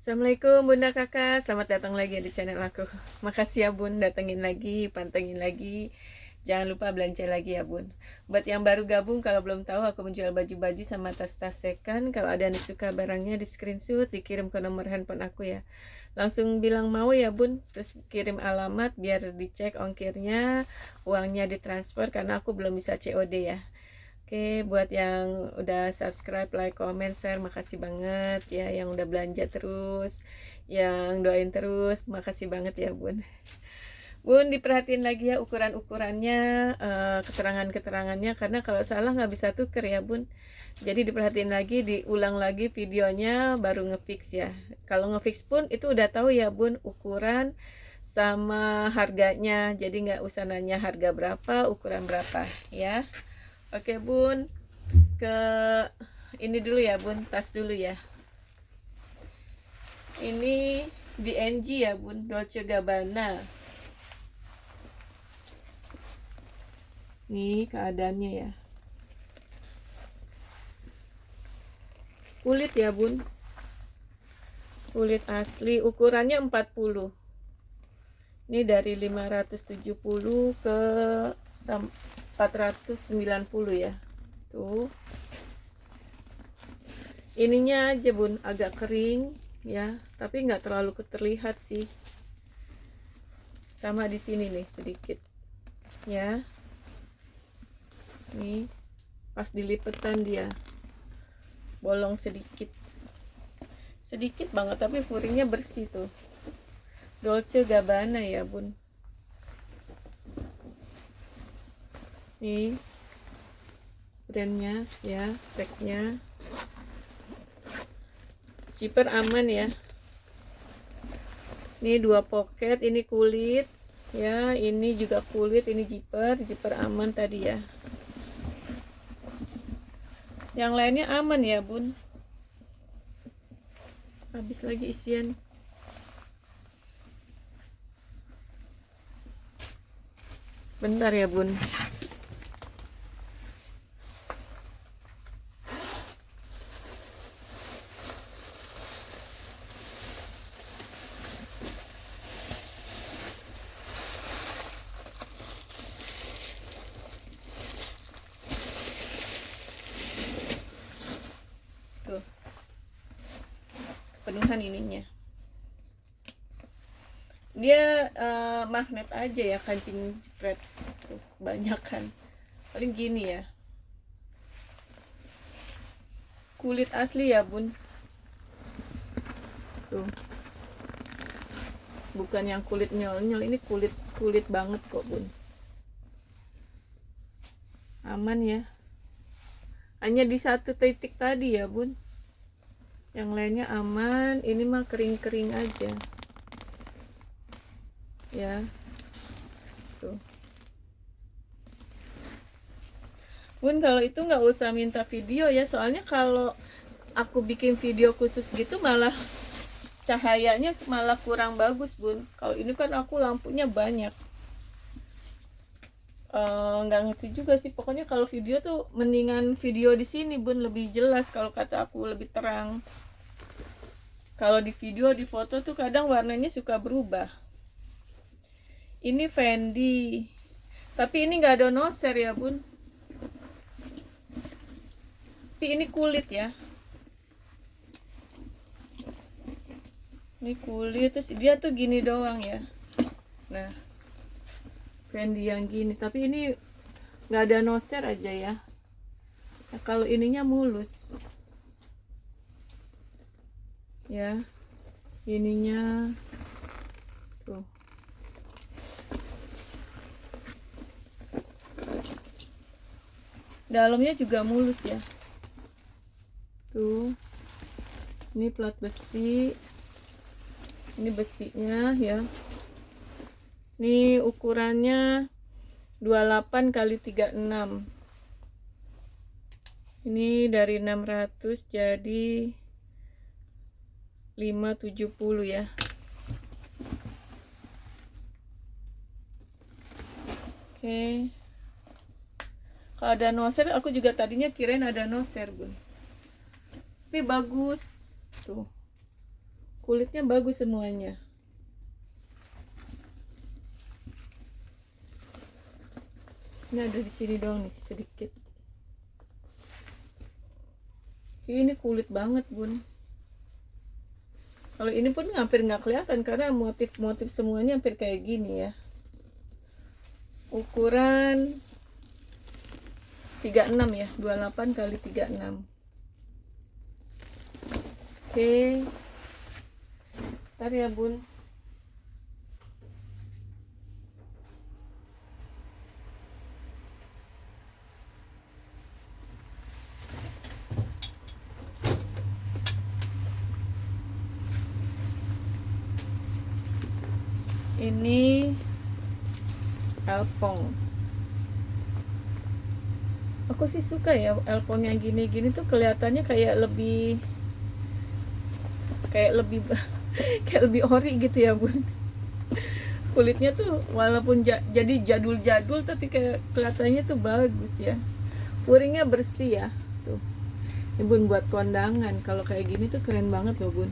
Assalamualaikum Bunda Kakak, selamat datang lagi di channel aku. Makasih ya Bun, datengin lagi, pantengin lagi. Jangan lupa belanja lagi ya Bun. Buat yang baru gabung, kalau belum tahu aku menjual baju-baju sama tas-tas second. Kalau ada yang suka barangnya di screenshot, dikirim ke nomor handphone aku ya. Langsung bilang mau ya Bun, terus kirim alamat biar dicek ongkirnya, uangnya ditransfer karena aku belum bisa COD ya. Oke, buat yang udah subscribe, like, comment, share, makasih banget ya. Yang udah belanja terus, yang doain terus, makasih banget ya Bun. Bun, diperhatiin lagi ya ukuran-ukurannya, keterangan-keterangannya, karena kalau salah nggak bisa tuker ya Bun. Jadi diperhatiin lagi, diulang lagi videonya, baru ngefix ya. Kalau ngefix pun itu udah tahu ya Bun, ukuran sama harganya. Jadi nggak usah nanya harga berapa, ukuran berapa ya. Oke Bun, ke ini dulu ya Bun, tas dulu ya. Ini DNG ya Bun, Dolce Gabbana. Nih keadaannya ya. Kulit ya Bun, kulit asli, ukurannya 40. Ini dari 570 ke 490 ya. Tuh. Ininya aja Bun, agak kering ya, tapi nggak terlalu terlihat sih. Sama di sini nih sedikit ya. Nih pas dilipetan dia bolong sedikit banget, tapi furingnya bersih tuh. Dolce Gabbana ya Bun. Nih brandnya ya, tagnya. Zipper aman ya. Ini 2 pocket, ini kulit ya, ini juga kulit, ini zipper aman tadi ya. Yang lainnya aman ya Bun. Habis lagi isian. Bentar ya Bun. Tuh. Penuhan ininya. Dia magnet aja ya, kancing jepret. Tuh, banyak kan. Paling gini ya. Kulit asli ya Bun. Tuh. Bukan yang kulit nyol-nyol, ini kulit banget kok Bun. Aman ya. Hanya di satu titik tadi ya Bun. Yang lainnya aman, ini mah kering-kering aja. Ya. Tuh. Bun, kalau itu nggak usah minta video ya, soalnya kalau aku bikin video khusus gitu malah cahayanya malah kurang bagus Bun. Kalau ini kan aku lampunya banyak. Nggak ngerti juga sih, pokoknya kalau video tuh mendingan video di sini Bun, lebih jelas kalau kata aku, lebih terang. Kalau di video, di foto tuh kadang warnanya suka berubah. Ini Fendi, tapi ini nggak ada noser ya Bun. Tapi ini kulit ya. Ini kulit, terus dia tuh gini doang ya. Nah, Fendi yang gini, tapi ini nggak ada noser aja ya. Nah, kalau ininya mulus ya, ininya tuh. Dalamnya juga mulus ya. Tuh. Ini plat besi. Ini besinya ya. Ini ukurannya 28 kali 36. Ini dari 600 jadi 570 ya. Oke. Kalau ada noser, aku juga tadinya kirain ada noser Bun. Tapi bagus. Tuh. kulitnya bagus semuanya. Ini ada di sini doang nih sedikit. Ini kulit banget bun. Kalau ini pun hampir nggak kelihatan karena motif-motif semuanya hampir kayak gini ya. Ukuran 36 ya, 28 kali 36. Oke. Ntar ya bun. Ini elpong. Aku sih suka ya elpong yang gini-gini tuh kelihatannya kayak lebih kayak lebih ori gitu ya bun. Kulitnya tuh walaupun jadi jadul-jadul tapi kayak kelihatannya tuh bagus ya. Puringnya bersih ya tuh. Ini bun buat kondangan, kalau kayak gini tuh keren banget loh bun.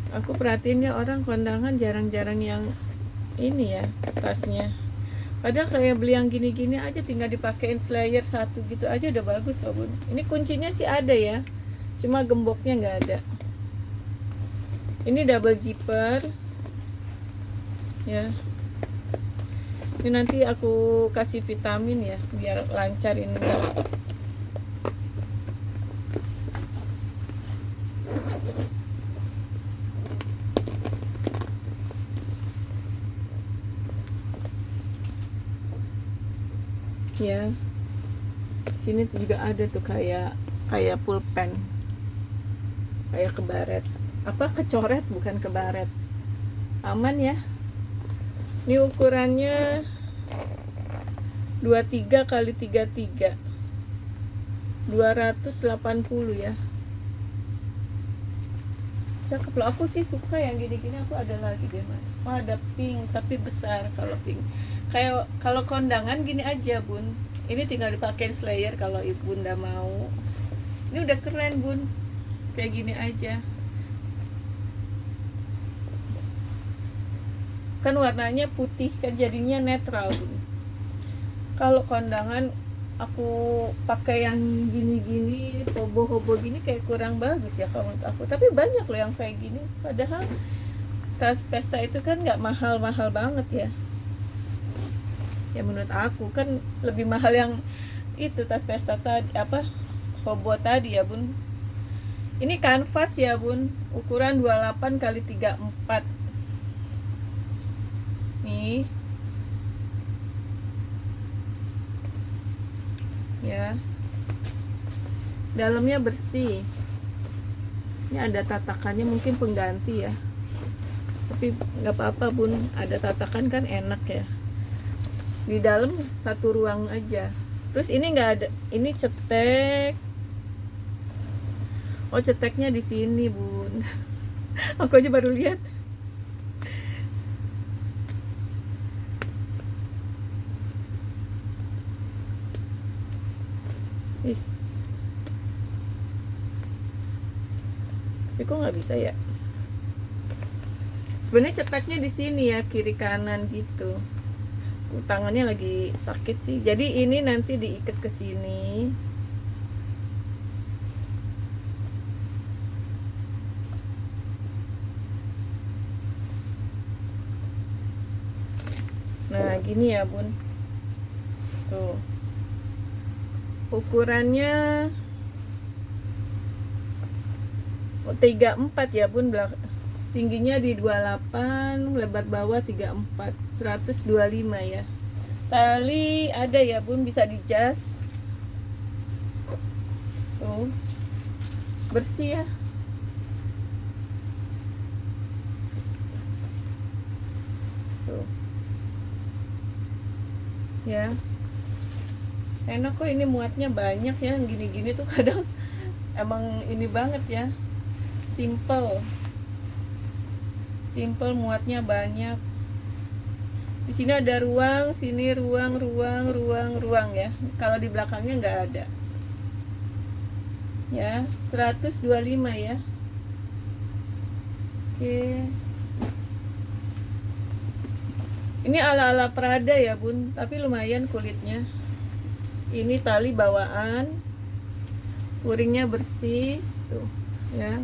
Aku perhatiinnya orang kondangan jarang-jarang yang ini ya tasnya. Padahal kayak beli yang gini-gini aja tinggal dipakein slayer satu gitu aja udah bagus loh bun. Ini kuncinya sih ada ya, cuma gemboknya nggak ada. Ini double zipper ya. Ini nanti aku kasih vitamin ya biar lancar ini. Ya, sini tuh juga ada tuh kayak pulpen, kayak kebaret, apa kecoret bukan kebaret. Aman ya. Ini ukurannya 23 kali 33, 280 ya. Cakep loh, aku sih suka yang gini-gini. Aku ada lagi deh mana. Oh, ada pink tapi besar. Kalau pink kayak kalau kondangan gini aja bun, ini tinggal dipakein slayer kalau ibu bunda mau. Ini udah keren bun, kayak gini aja kan warnanya putih kan jadinya netral bun. Kalau kondangan aku pakai yang gini-gini hobo-hobo gini kayak kurang bagus ya kalau menurut aku. Tapi banyak loh yang kayak gini, padahal tas pesta itu kan nggak mahal-mahal banget ya. Ya menurut aku kan lebih mahal yang itu tas pesta tadi, apa hobo tadi ya bun. Ini kanvas ya bun, ukuran 28 kali 34 nih ya. Dalamnya bersih. Ini ada tatakannya, mungkin pengganti ya, tapi nggak apa-apa bun, ada tatakan kan enak ya. Di dalam satu ruang aja. Terus ini nggak ada, ini cetek. Oh ceteknya di sini bun. Aku aja baru lihat. Ih. Tapi kok nggak bisa ya? Sebenarnya ceteknya di sini ya, kiri kanan gitu. Tangannya lagi sakit sih, jadi ini nanti diikat ke sini. Nah gini ya bun, tuh ukurannya 34 ya bun, tingginya di 28, lebar bawah 34, 125 ya. Tali ada ya bun, bisa dijas. Tuh bersih ya. Tuh ya, enak kok. Ini muatnya banyak ya, gini-gini tuh kadang emang ini banget ya, simple muatnya banyak. Di sini ada ruang, sini ruang ya. Kalau di belakangnya nggak ada. ya, 125 ya. Oke. Ini ala-ala Prada ya bun, tapi lumayan kulitnya. Ini tali bawaan, puringnya bersih tuh ya.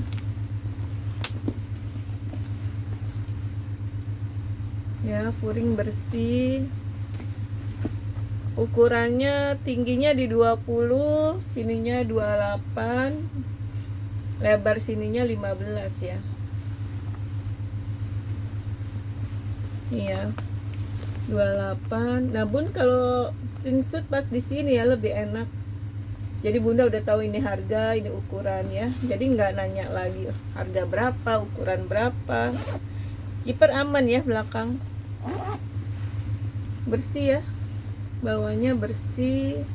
Ya, puring bersih. Ukurannya tingginya di 20, sininya 28, lebar sininya 15 ya. Iya. 28. Nah, Bun kalau screenshot pas di sini ya lebih enak. Jadi Bunda udah tahu ini harga, ini ukuran ya. Jadi nggak nanya lagi harga berapa, ukuran berapa. Zipper aman ya belakang. Bersih ya. Bawahnya bersih.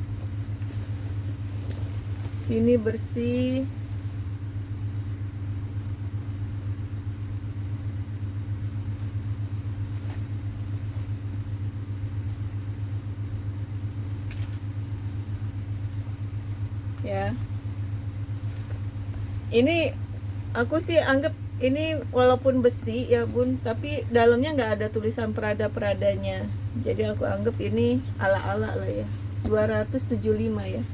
Sini bersih. Ya, ini aku sih anggap ini walaupun besi ya bun, tapi dalamnya nggak ada tulisan Prada-Pradanya, jadi aku anggap ini ala-ala lah ya. 275 ya,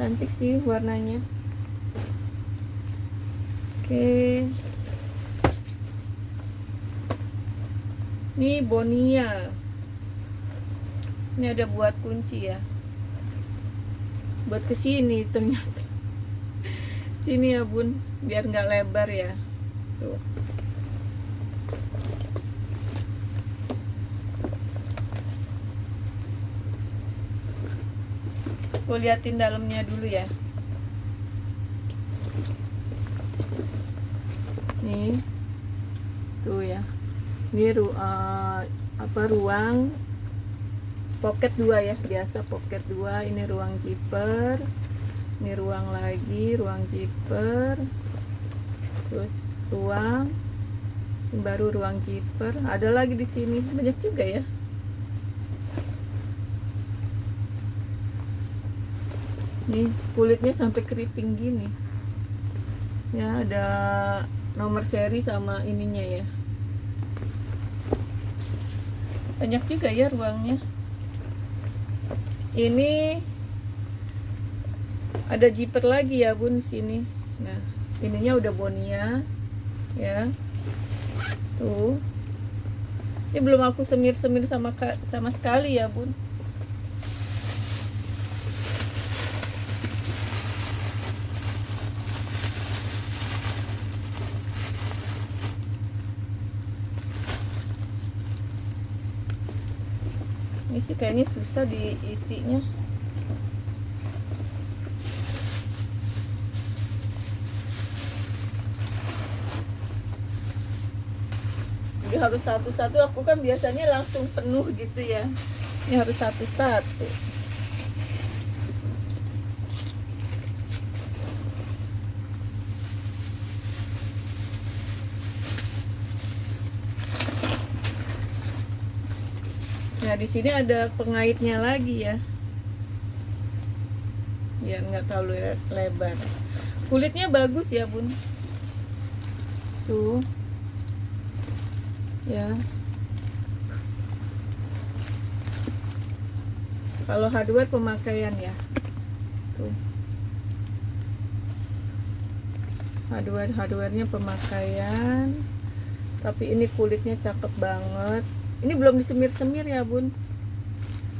cantik sih warnanya. Oke, ini Bonia, ini ada buat kunci ya, buat kesini ternyata. Sini ya bun, biar nggak lebar ya. Tuh. Aku liatin dalamnya dulu ya. Nih, tuh ya. Ini ruang pocket 2 ya, biasa pocket 2. Ini ruang zipper. Ini ruang lagi, ruang zipper. Terus ruang, ini baru ruang zipper. Ada lagi di sini, banyak juga ya. Nih kulitnya sampai keriting gini. Ya ada nomor seri sama ininya ya. Banyak juga ya ruangnya. Ini ada zipper lagi ya bun sini. Nah, ininya udah Bonia ya. Tuh. Ini belum aku semir-semir sama sekali ya bun. Ini sih kayaknya susah diisinya. Jadi harus satu-satu, aku kan biasanya langsung penuh gitu ya. Ini harus satu-satu. Nah, di sini ada pengaitnya lagi ya. Biar nggak terlalu lebar. Kulitnya bagus ya, Bun. Tuh. Ya. Kalau hardware pemakaian ya. Tuh. Hardwarenya pemakaian. Tapi ini kulitnya cakep banget. Ini belum disemir-semir ya, Bun.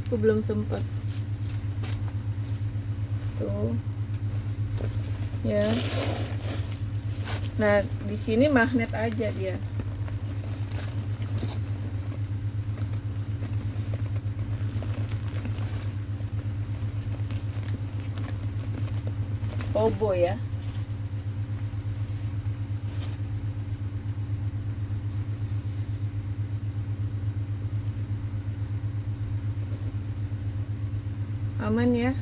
Aku belum sempet. Tuh. Ya. Nah, di sini magnet aja dia. Obo ya. Aman ya.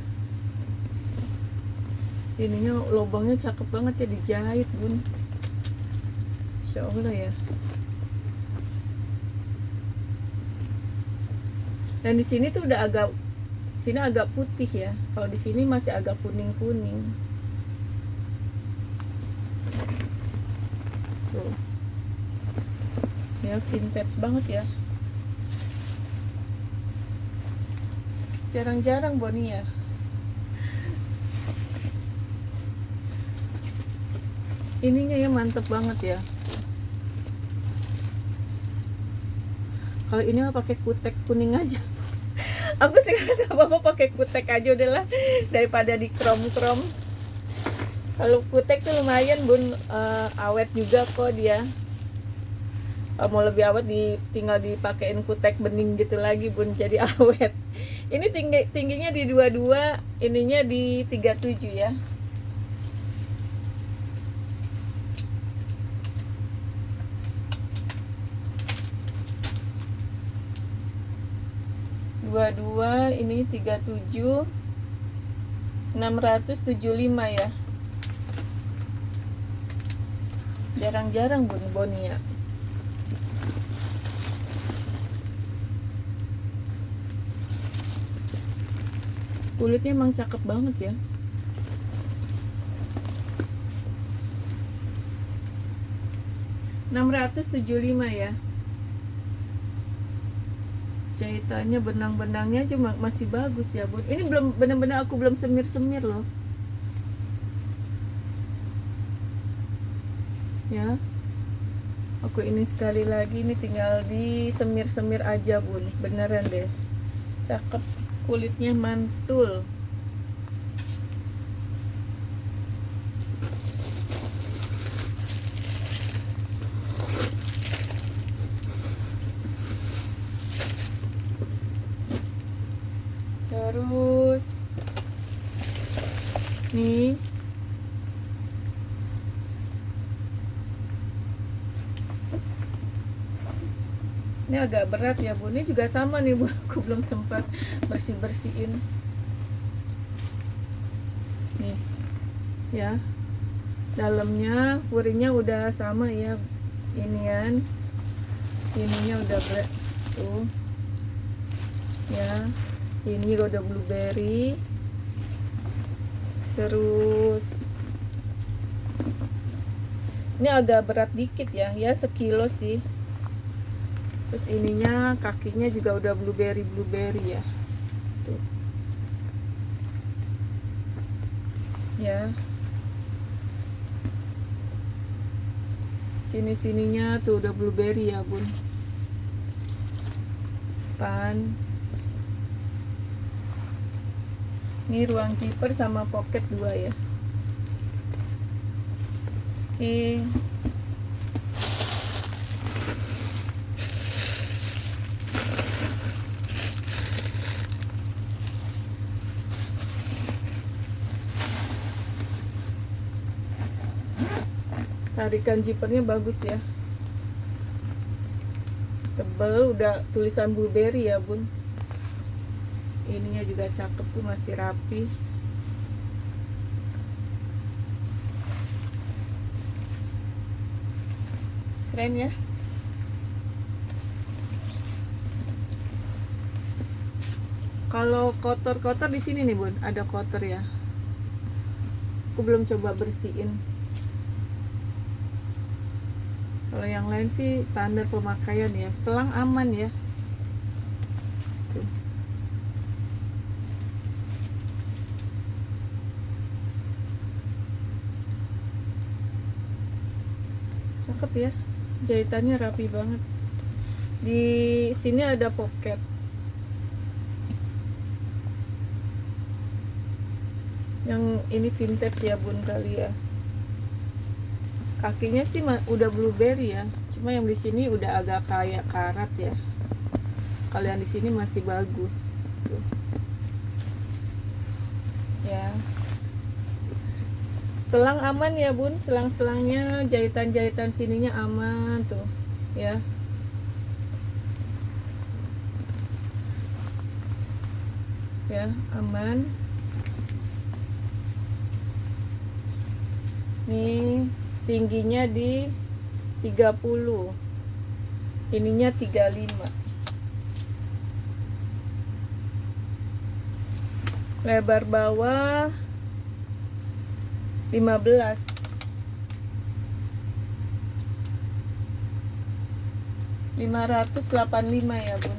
Ininya lubangnya cakep banget ya, dijahit, Bun. Insya Allah ya. Dan di sini tuh udah agak sini agak putih ya, kalau di sini masih agak kuning-kuning. Tuh. Ya vintage banget ya. Jarang-jarang Boni ya. Ininya ya mantep banget ya. Kalau ini mah pakai kutek kuning aja. Aku sih nggak apa-apa pakai kutek aja udahlah daripada di krom-krom. Kalau kutek tuh lumayan Bun, awet juga kok dia. Mau lebih awet tinggal dipakein kutek bening gitu lagi Bun, jadi awet. Ini tingginya di 22, ininya di 37 ya. Dua ini 37, 675 ya. Jarang-jarang Bun Boni ya. Kulitnya emang cakep banget ya. $675 ya. Jahitannya benang-benangnya cuma masih bagus ya Bun. Ini belum benar-benar aku belum semir-semir loh. Ya. Aku ini sekali lagi ini tinggal di semir-semir aja Bun. Beneran deh. Cakep, kulitnya mantul. Terus nih ini agak berat ya Bu, ini juga sama nih Bu, aku belum sempat bersih-bersihin nih ya, dalamnya furinya udah sama ya, ininya udah berat tuh ya, ini udah blueberry. Terus ini agak berat dikit ya, ya sekilo sih. Terus ininya kakinya juga udah blueberry ya tuh ya, sininya tuh udah blueberry ya Bun. Ini ruang zipper sama pocket 2 ya. Oke. Tarikan zippernya bagus ya, tebel, udah tulisan blueberry ya Bun. Ininya juga cakep tuh, masih rapi. Keren ya. Kalau kotor-kotor di sini nih Bun, ada kotor ya. Aku belum coba bersihin. Kalau yang lain sih standar pemakaian ya, selang aman ya. Tuh. Cakep ya, jahitannya rapi banget. Di sini ada pocket. Yang ini vintage ya Bun kali ya. Kakinya sih udah blueberry ya, cuma yang di sini udah agak kayak karat ya. Kalau yang di sini masih bagus tuh ya. Selang aman ya Bun, selang-selangnya, jahitan-jahitan sininya aman tuh ya. Ya aman. Nih tingginya di 30, ininya 35. lebar bawah 15, 585 ya bun.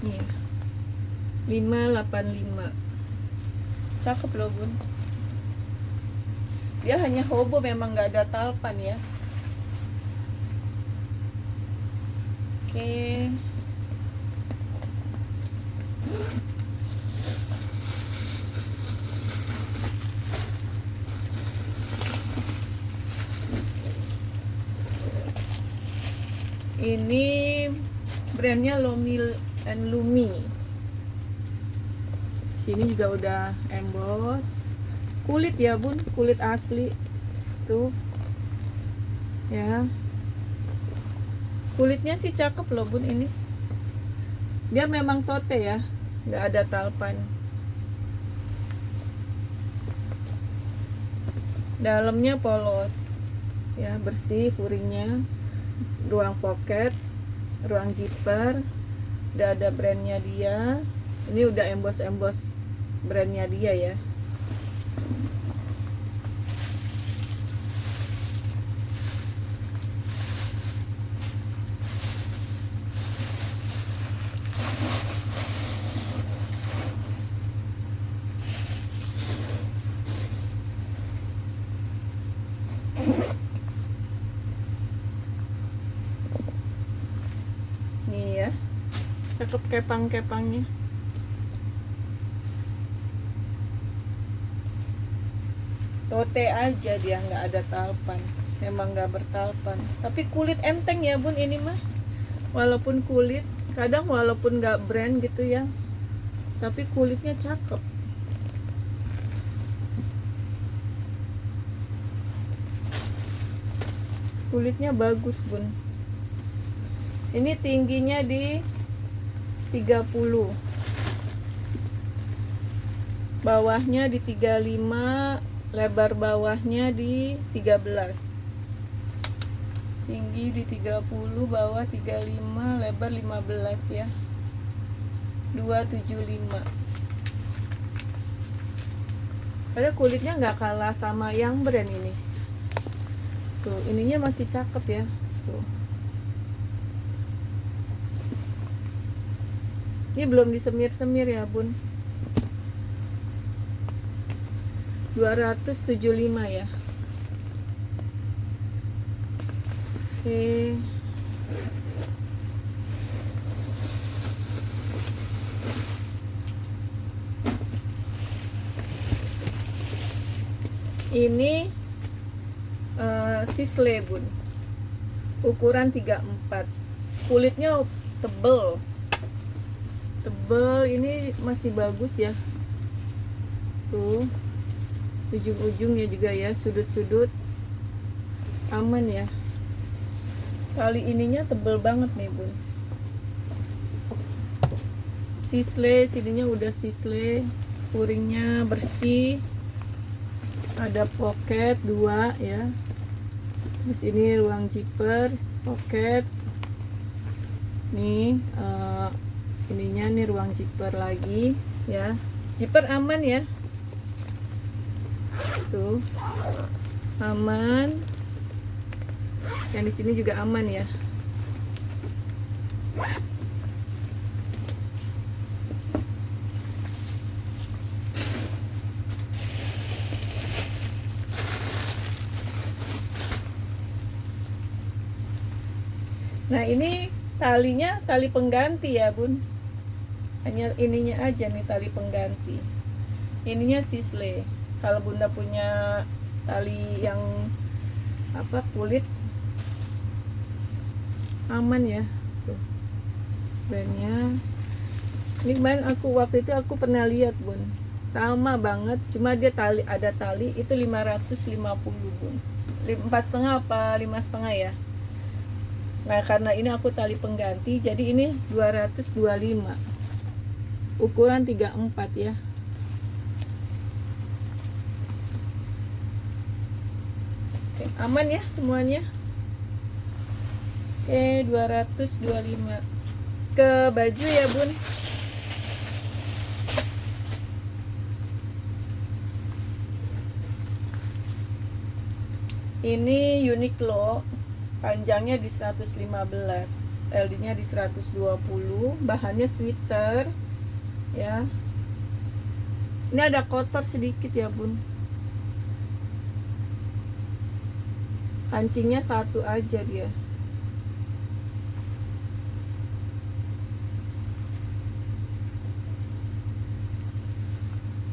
Nih 585, cakep loh bun. Dia hanya hobo, memang nggak ada talpan ya. Oke. Ini brandnya Lomi and Lumi. Sini juga udah emboss. Kulit ya bun, kulit asli tuh ya. Kulitnya sih cakep loh bun ini. Dia memang tote ya, nggak ada talpan. Dalamnya polos ya, bersih furingnya. Ruang pocket, ruang zipper, udah ada brandnya dia. Ini udah emboss brandnya dia ya. Nih ya, cakep kepang-kepangnya. Tote aja dia, nggak ada talpan, memang nggak bertalpan. Tapi kulit enteng ya bun ini mah. Walaupun kulit, kadang walaupun nggak brand gitu ya, tapi kulitnya cakep. Kulitnya bagus bun. Ini tingginya di 30, bawahnya di 35, lebar bawahnya di 13. Tinggi di 30, bawah 35, lebar 15 ya. 275. Padahal kulitnya nggak kalah sama yang brand ini. Tuh, ininya masih cakep ya. Tuh. Ini belum disemir-semir ya bun. 275 ya. Oke. Ini Sisley bun, ukuran 34. Kulitnya tebel, ini masih bagus ya. Tuh, ujung-ujungnya juga ya, sudut-sudut aman ya. Tali ininya tebel banget nih bun. Sisley, sininya udah Sisley, puringnya bersih. Ada pocket 2 ya. Terus ini ruang zipper, pocket. Nih ininya nih ruang zipper lagi ya. Zipper aman ya. Tuh. Aman. Yang di sini juga aman ya. Nah ini talinya tali pengganti ya bun, hanya ininya aja nih tali pengganti. Ininya Sisley. Kalau bunda punya tali yang apa kulit, aman ya. Tuh brandnya. Ini kemarin waktu itu aku pernah lihat bun, sama banget, cuma dia ada tali itu 550 bun, 4,5 apa 5,5 ya. Nah karena ini aku tali pengganti, jadi ini 225, ukuran 34 ya. Oke. Aman ya semuanya. Oke, 225 ke baju ya bun. Ini Uniqlo, panjangnya di 115, LD nya di 120, bahannya sweater ya. Ini ada kotor sedikit ya bun, kancingnya satu aja dia.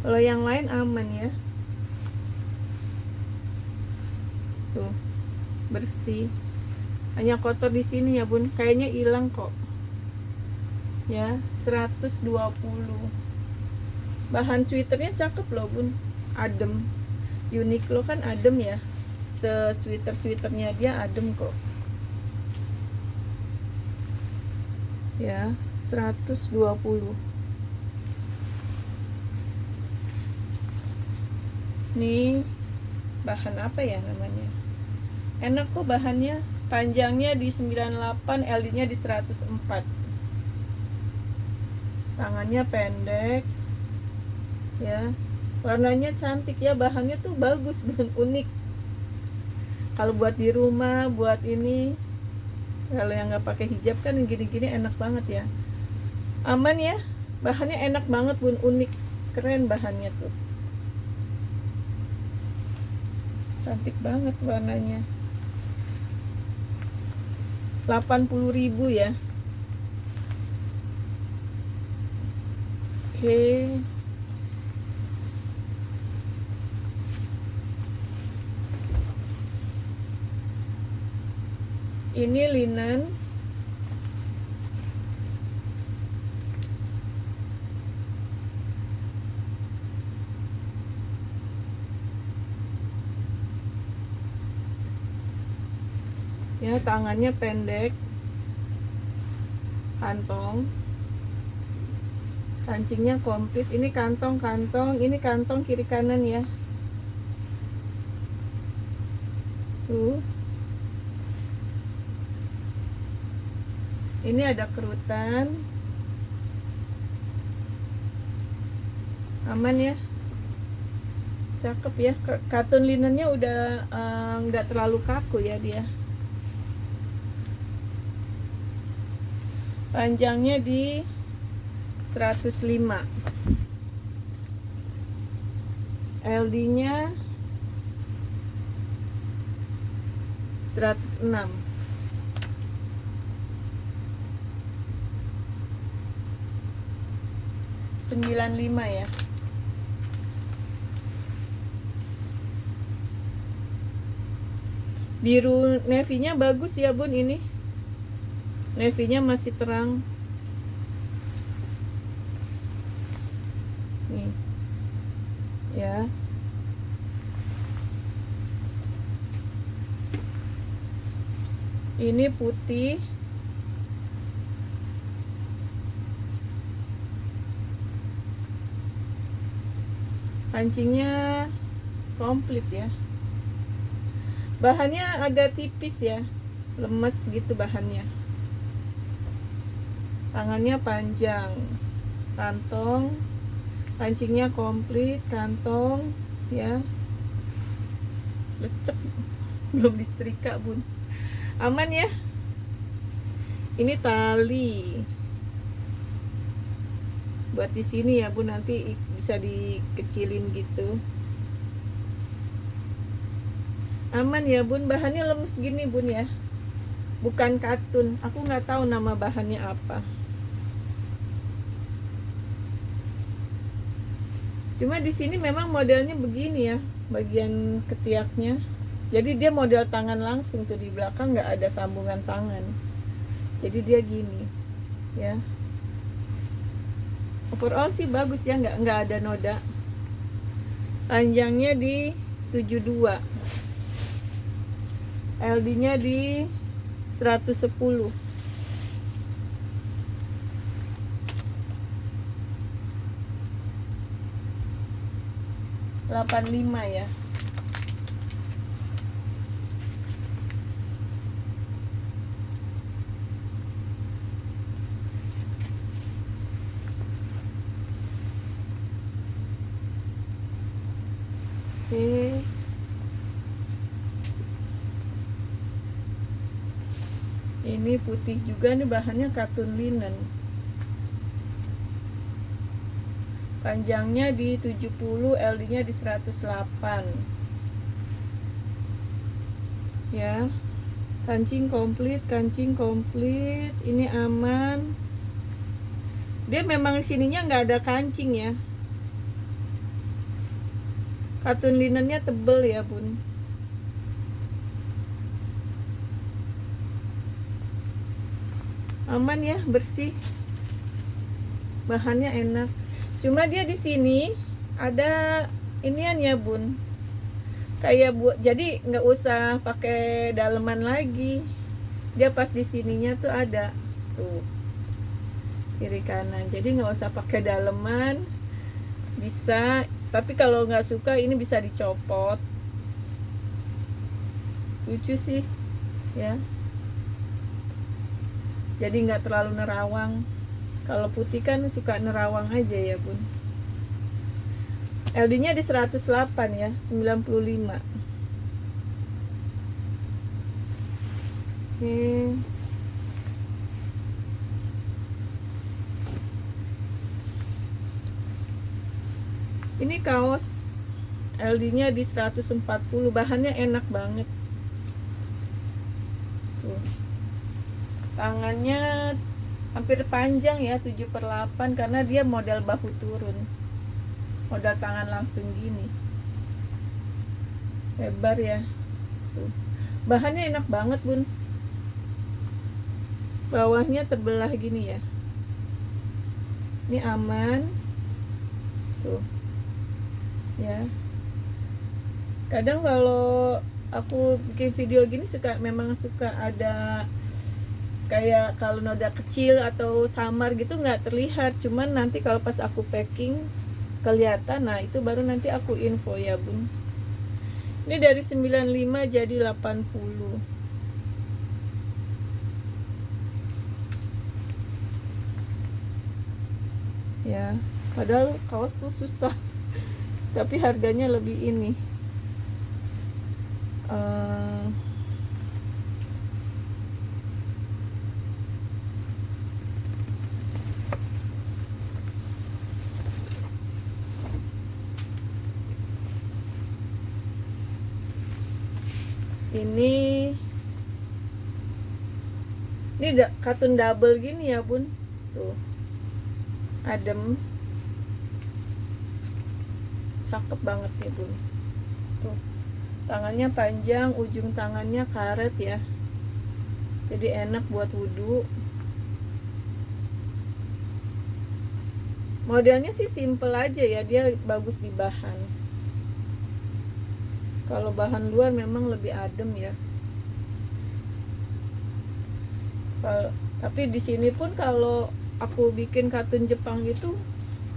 Kalau yang lain aman ya. Tuh, bersih. Hanya kotor di sini ya bun, kayaknya hilang kok. Ya, 120. Bahan sweaternya cakep loh bun, adem. Uniqlo kan adem ya. Sweaternya dia adem kok. Ya, 120. Nih, bahan apa ya namanya? Enak kok bahannya. Panjangnya di 98, LD nya di 104. Tangannya pendek ya, warnanya cantik ya, bahannya tuh bagus, unik. Kalau buat di rumah, buat ini, kalau yang nggak pakai hijab kan gini-gini enak banget ya. Aman ya, bahannya enak banget bun, unik, keren bahannya tuh, cantik banget warnanya. 80.000 ya. Oke. Ini linen. Ya, tangannya pendek, kantong, kancingnya komplit. Ini kantong, ini kantong kiri kanan ya. Tuh, ini ada kerutan, aman ya, cakep ya. Katun linennya udah nggak terlalu kaku ya dia. Panjangnya di 105, LD nya 106. $95 ya. Biru navy-nya bagus ya bun, ini navy-nya masih terang nih ya. Ini putih, kancingnya komplit ya. Bahannya agak tipis ya, lemes gitu bahannya. Tangannya panjang, kantong, kancingnya komplit, kantong ya. Lecek, belum disetrika bun, aman ya. Ini tali buat di sini ya bun, nanti bisa dikecilin gitu. Aman ya bun, bahannya lemes gini bun ya, bukan katun. Aku nggak tahu nama bahannya apa, cuma di sini memang modelnya begini ya, bagian ketiaknya. Jadi dia model tangan langsung tuh, di belakang nggak ada sambungan tangan, jadi dia gini ya. Overall sih bagus ya, nggak ada noda. Panjangnya di 72, LD nya di 110. 85 ya. Oke. Ini putih juga nih, bahannya katun linen. Panjangnya di 70, LD-nya di 108. Ya. Kancing komplit. Ini aman. Dia memang sininya nggak ada kancing ya. Katun linennya tebel ya bun. Aman ya, bersih. Bahannya enak. Cuma dia di sini ada inian ya bun. Kayak buat, jadi nggak usah pakai daleman lagi. Dia pas di sininya tuh ada tuh kiri kanan. Jadi nggak usah pakai daleman. Bisa, tapi kalau nggak suka ini bisa dicopot. Lucu sih ya. Jadi nggak terlalu nerawang. Kalau putih kan suka nerawang aja ya bun. LD nya di 108 ya, 95. Oke. Ini kaos LD nya di 140. Bahannya enak banget tuh. Tangannya hampir panjang ya, 7/8, karena dia model bahu turun, model tangan langsung gini, lebar ya tuh. Bahannya enak banget bun, bawahnya terbelah gini ya. Ini aman tuh ya. Kadang kalau aku bikin video gini memang suka ada kayak kalau noda kecil atau samar gitu nggak terlihat, cuman nanti kalau pas aku packing kelihatan. Nah itu baru nanti aku info ya bun. Ini dari 95 jadi 80 ya. Padahal kaos tuh susah tapi harganya lebih ini. Ini katun double gini ya bun, tuh adem, cakep banget nih bun. Tuh tangannya panjang, ujung tangannya karet ya, jadi enak buat wudhu. Modelnya sih simple aja ya, dia bagus di bahan. Kalau bahan luar memang lebih adem ya. Tapi di sini pun kalau aku bikin katun Jepang itu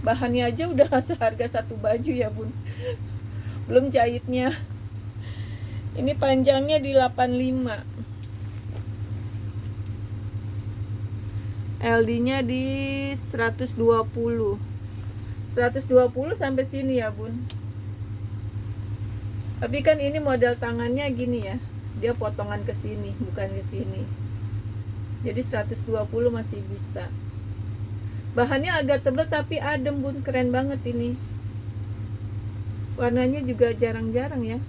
bahannya aja udah seharga satu baju ya bun, belum jahitnya. Ini panjangnya di 85, LD nya di 120 sampai sini ya bun. Tapi kan ini model tangannya gini ya, dia potongan ke sini bukan ke sini, jadi 120 masih bisa. Bahannya agak tebal tapi adem bun, keren banget ini. Warnanya juga jarang-jarang ya,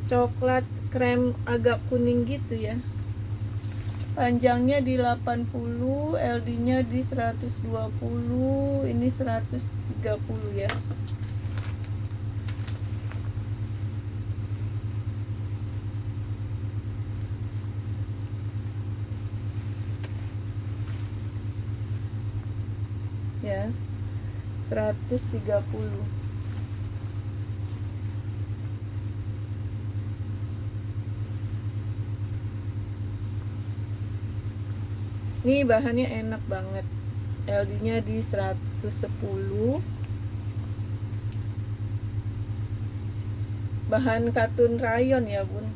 coklat krem agak kuning gitu ya. Panjangnya di 80, LD nya di 120, ini 130 ya. Ya, 130. Ini bahannya enak banget, LD nya di 110. Bahan katun rayon ya bun.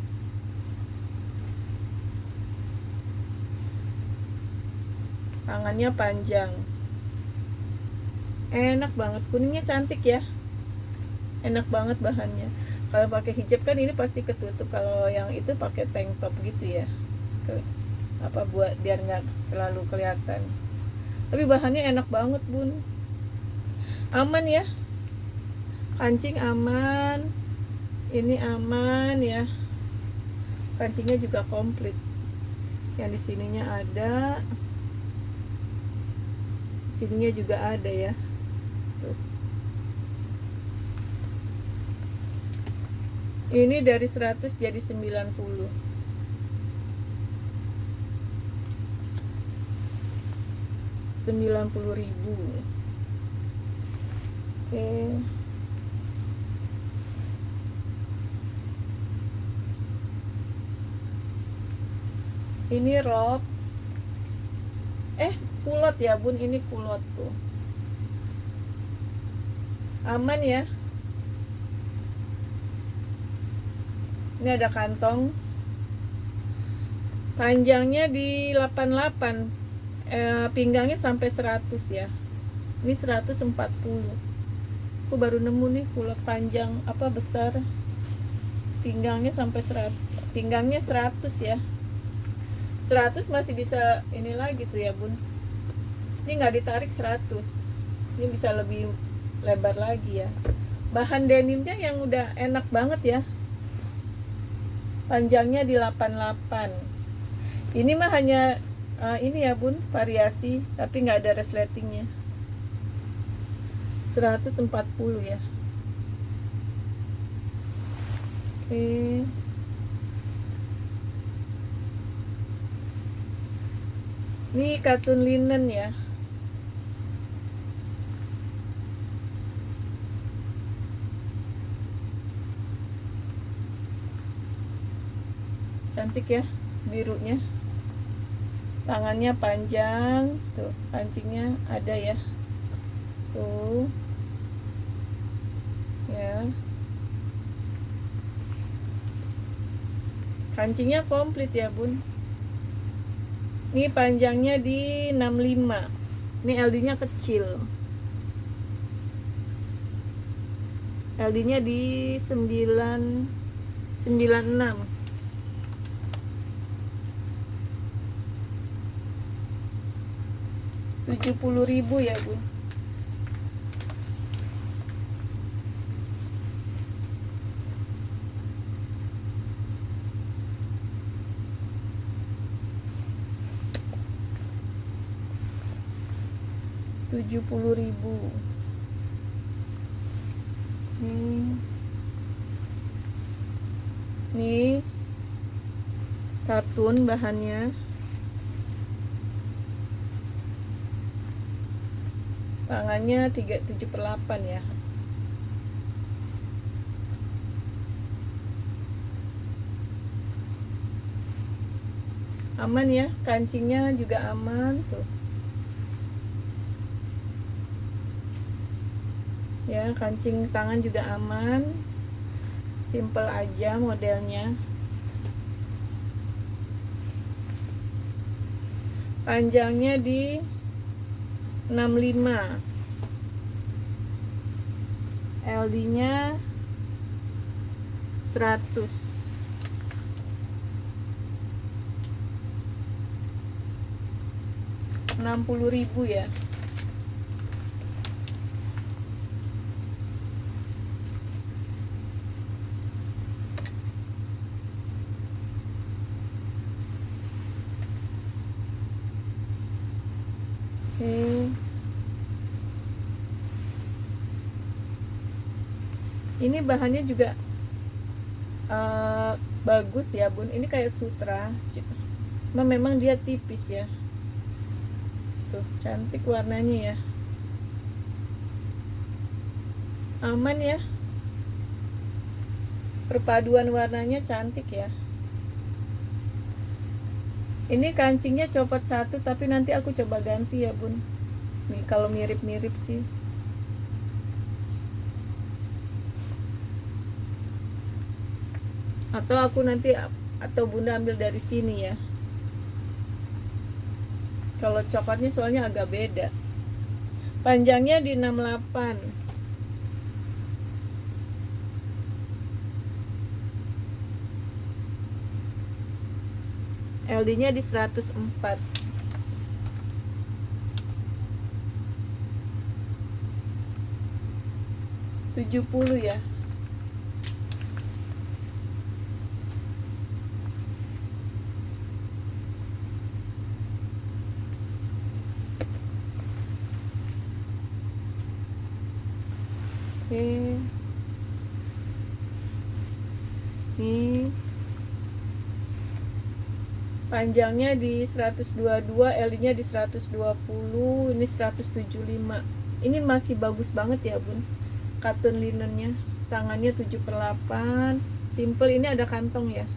Tangannya panjang, enak banget, kuningnya cantik ya. enak banget bahannya. Kalau pakai hijab kan ini pasti ketutup, kalau yang itu pakai tank top gitu ya, apa buat biar nggak terlalu kelihatan. Tapi bahannya enak banget bun, aman ya, kancing aman, ini aman ya, kancingnya juga komplit, yang di sininya ada, di sininya juga ada ya. Tuh. Ini dari 100 jadi 90. 90.000. Oke. Ini rok. Kulot ya bun, ini kulot tuh. Aman ya. Ini ada kantong. Panjangnya di 88. Pinggangnya sampai 100 ya. Ini 140. Aku baru nemu nih kulot panjang apa besar. Pinggangnya sampai 100. Pinggangnya 100 ya. 100 masih bisa ini lagi tuh ya bun. Ini nggak ditarik 100. Ini bisa lebih lebar lagi ya. Bahan denimnya yang udah enak banget ya. Panjangnya di 88. Ini mah hanya ini ya bun, variasi, tapi nggak ada resletingnya. 140 ya. Oke. Ini katun linen ya. Cantik ya birunya. Tangannya panjang, tuh kancingnya ada ya. Tuh. Ya. Kancingnya komplit ya, Bun. Ini panjangnya di 65. Ini LD-nya kecil. LD-nya di 96. 70.000 ya bun. Rp70.000. Nih katun bahannya. Tangannya 3/7/8 ya. Aman ya, kancingnya juga aman tuh. Ya, kancing tangan juga aman. Simple aja modelnya. Panjangnya di 65. LD-nya 100. Rp60.000 ya. Oke. Ini bahannya juga bagus ya bun. Ini kayak sutra, memang dia tipis ya. Tuh cantik warnanya ya. Aman ya. Perpaduan warnanya cantik ya. Ini kancingnya copot satu, tapi nanti aku coba ganti ya bun. Nih kalau mirip-mirip sih. Atau aku nanti, atau bunda ambil dari sini ya. Kalau coklatnya soalnya agak beda. Panjangnya di 68. LD-nya di 104. $70 ya. Oke. Ini panjangnya di 122, LD-nya di 120, ini 175. Ini masih bagus banget ya bun, katun linennya. Tangannya 7/8, simple. Ini ada kantong ya,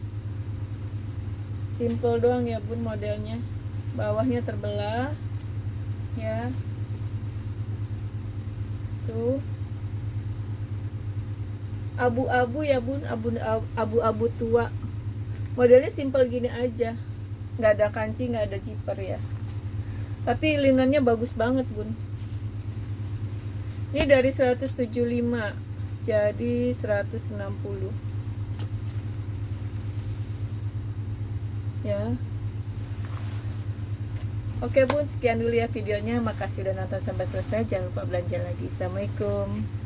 simple doang ya bun modelnya. Bawahnya terbelah ya, tuh abu-abu ya bun, abu-abu tua. Modelnya simple gini aja, nggak ada kanci, nggak ada zipper ya, tapi linennya bagus banget bun. Ini dari 175 jadi 160 ya. Oke bun, sekian dulu ya videonya. Makasih udah nonton sampai selesai. Jangan lupa belanja lagi. Assalamualaikum.